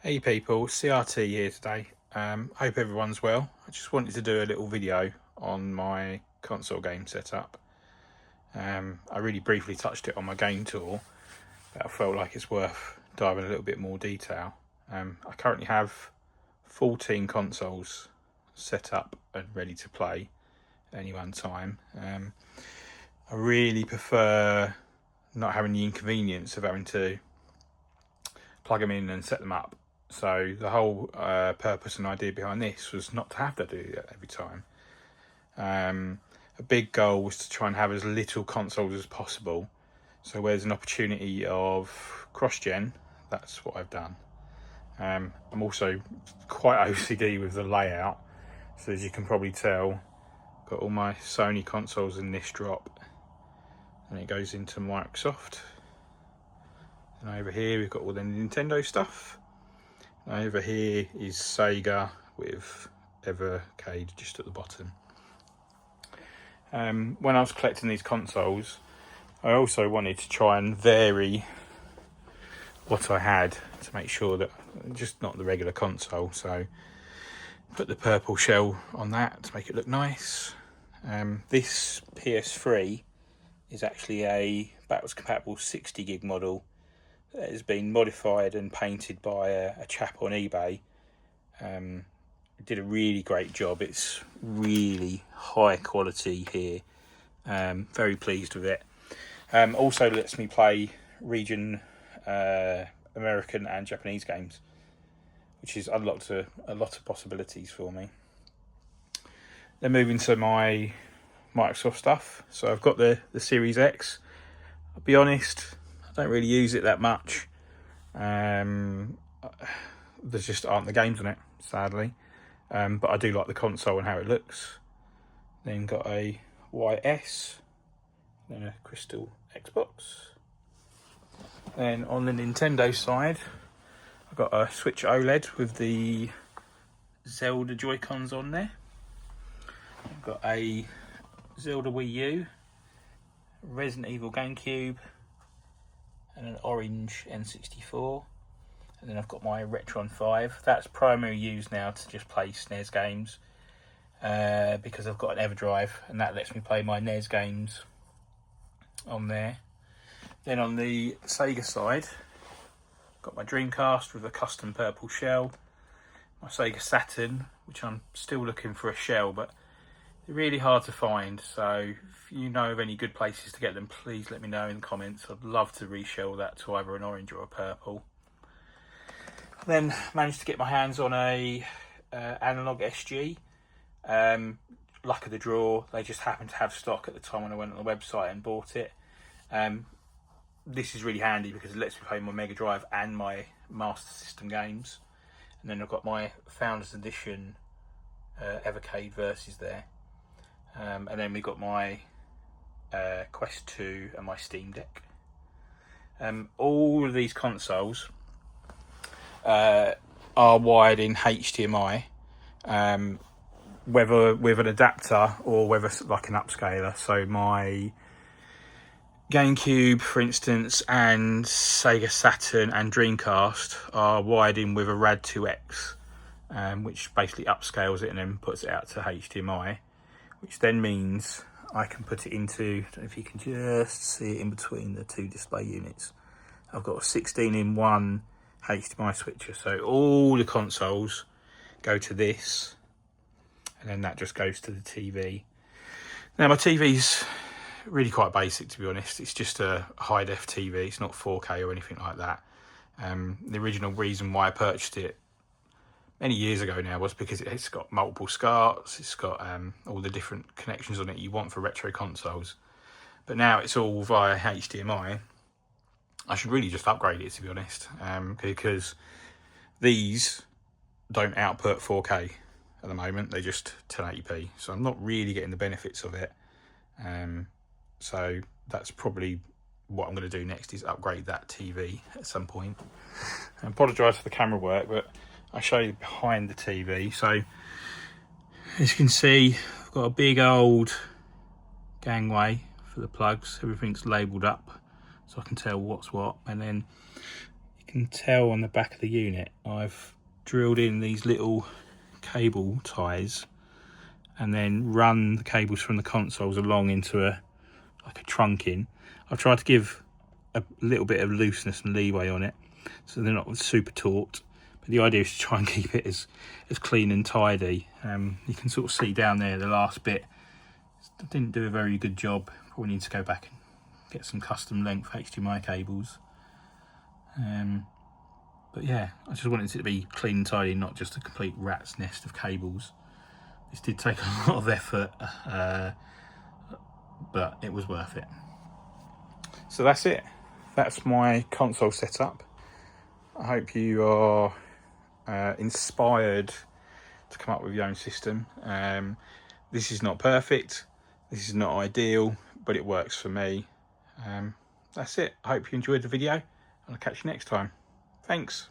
Hey people, CRT here today. Hope everyone's well. I just wanted to do a little video on my console game setup. I really briefly touched it on my game tour, but I felt like it's worth diving a little bit more detail. I currently have 14 consoles set up and ready to play at any one time. I really prefer not having the inconvenience of having to plug them in and set them up. So the whole purpose and idea behind this was not to have to do that every time. A big goal was to try and have as little consoles as possible. So where there's an opportunity of cross-gen, that's what I've done. I'm also quite OCD with the layout. So as you can probably tell, got all my Sony consoles in this drop. And it goes into Microsoft. And over here we've got all the Nintendo stuff. Over here is Sega with Evercade just at the bottom. When I was collecting these consoles, I also wanted to try and vary what I had to make sure that just not the regular console. So put the purple shell on that to make it look nice. This PS3 is actually a backwards compatible 60 gig model that has been modified and painted by a chap on eBay. Did a really great job. It's really high quality here. Very pleased with it. Also lets me play region American and Japanese games, which has unlocked a lot of possibilities for me. Then moving to my Microsoft stuff. So I've got the Series X. I'll be honest, I don't really use it that much. There just aren't the games on it, sadly. But I do like the console and how it looks. Then got a YS, then a Crystal Xbox. Then on the Nintendo side, I've got a Switch OLED with the Zelda Joy-Cons on there. I've got a Zelda Wii U, Resident Evil GameCube, and an orange N64. And then I've got my Retron 5. That's primarily used now to just play SNES games because I've got an EverDrive and that lets me play my NES games on there. Then on the Sega side, got my Dreamcast with a custom purple shell, my Sega Saturn, which I'm still looking for a shell, but they're really hard to find. So if you know of any good places to get them, please let me know in the comments. I'd love to reshell that to either an orange or a purple. Then managed to get my hands on a Analog SG. Luck of the draw, they just happened to have stock at the time when I went on the website and bought it. This is really handy because it lets me play my Mega Drive and my Master System games. And then I've got my Founders Edition Evercade Versus there. And then we've got my Quest 2 and my Steam Deck. All of these consoles are wired in HDMI, whether with an adapter or whether like an upscaler. So my GameCube, for instance, and Sega Saturn and Dreamcast are wired in with a RAD2X, which basically upscales it and then puts it out to HDMI, which then means I can put it into, I don't know if you can just see it in between the two display units. I've got a 16-in-1 HDMI switcher, so all the consoles go to this, and then that just goes to the TV. Now my TV's really quite basic, to be honest. It's just a high def TV. It's not 4K or anything like that. The original reason why I purchased it many years ago now was because it's got multiple SCARTs, it's got all the different connections on it you want for retro consoles. But now it's all via HDMI. I should really just upgrade it, to be honest, because these don't output 4K at the moment. They're just 1080p, so I'm not really getting the benefits of it. So that's probably what I'm going to do next, is upgrade that TV at some point. I apologise for the camera work, but I'll show you behind the TV. So as you can see, I've got a big old gangway for the plugs. Everything's labelled up so I can tell what's what. And then you can tell on the back of the unit, I've drilled in these little cable ties and then run the cables from the consoles along into like a trunking. I've tried to give a little bit of looseness and leeway on it so they're not super taut, but the idea is to try and keep it as clean and tidy. You can sort of see down there the last bit didn't do a very good job. Probably need to go back and get some custom length HDMI cables. But yeah, I just wanted it to be clean and tidy, not just a complete rat's nest of cables. This did take a lot of effort, but it was worth it. So that's it. That's my console setup. I hope you are inspired to come up with your own system. This is not perfect. This is not ideal, but it works for me. That's it. I hope you enjoyed the video. I'll catch you next time. Thanks.